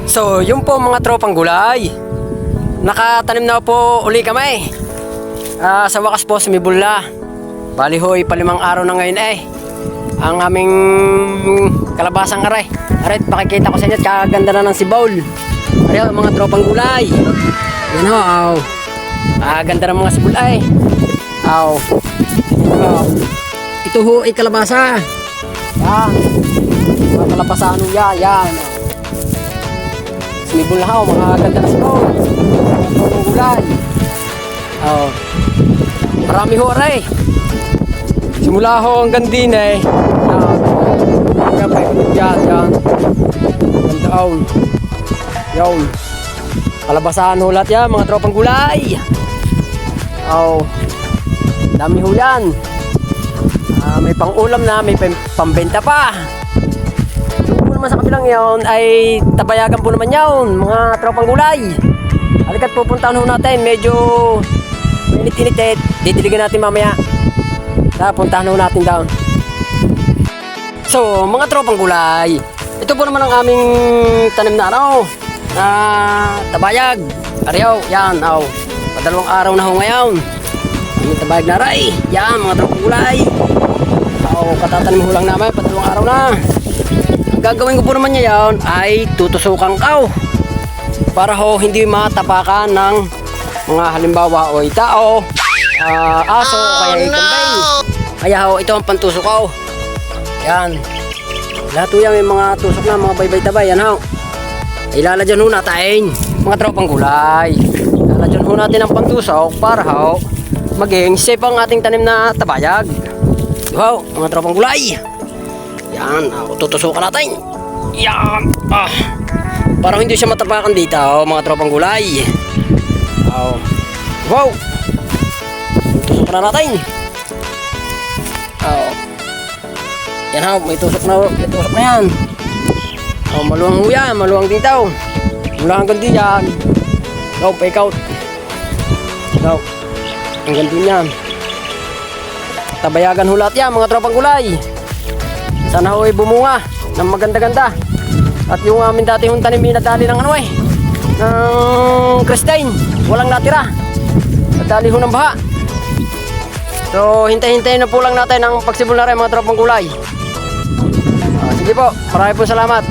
So, yun po mga tropang gulay. Nakatanim na po uli kami. Sa wakas po sumibula. Bali hoy, palimang araw na ngayon ang aming kalabasang aray. Aray, pakikita ko sa inyo at kaganda na ng sibaul. Aray, mga tropang gulay. Yan ho, aw. Ganda ng mga sibaul aw. Ito ho ay kalabasa. Yan. Mga kalabasa ano yan. Sumibula ho, mga ganda na sibaul. Mga tropang gulay. Aw. Marami ho aray. Simula ho hanggang din yan. Ganda yun. Kalabasahan ho lahat yan, mga tropang gulay. Dami ho yan. May pang-ulam na, may pambenta pa. Yung po naman sa kabilang yun ay tabayagan po naman yun, mga tropang gulay. Halika't pupuntahan ho natin, medyo init-init didiligan natin mamaya. Puntahan ho natin down. So, mga tropang gulay, ito po naman ang aming tanim na tabayag. Ariyaw, yan, padalawang araw na ho ngayon. Aming tabayag na aray. Yan, mga tropang gulay. Katatanim ho lang namin, padalawang araw na. Ang gagawin ko po naman niya yan ay tutusukan kaw. Para ho hindi matapakan ng mga halimbawa o tao, aso, kaya ikambay. Kaya ho, ito ang pantusok ko. Yan. Lahat ho yan, may mga tusok na, mga baybay-tabay. Yan ho. Ilalagyan ho natin, mga tropang gulay. Ilalagyan ho natin ang pantusok para ho, maging safe ang ating tanim na tabayag. Wow, mga tropang gulay. Yan, tutusukan natin. Yan. Para hindi siya matapakan dito, mga tropang gulay. Wow. Tutusukan na natin. Yan ha, may tusok na yan. Maluwang ho yan, maluwang din tao. Mula hanggang din yan. Paikout. Hanggang din yan. Tabayagan ho lahat yan, mga tropang gulay. Sana ho ay bumunga ng maganda-ganda. At yung amin dati hong tanim minadali ng ng Christine, walang natira. Nadali ho ng baha. So, hintay-hintayin na po lang natin ang pagsibol na rin, mga tropang gulay. Sige po, marami po salamat.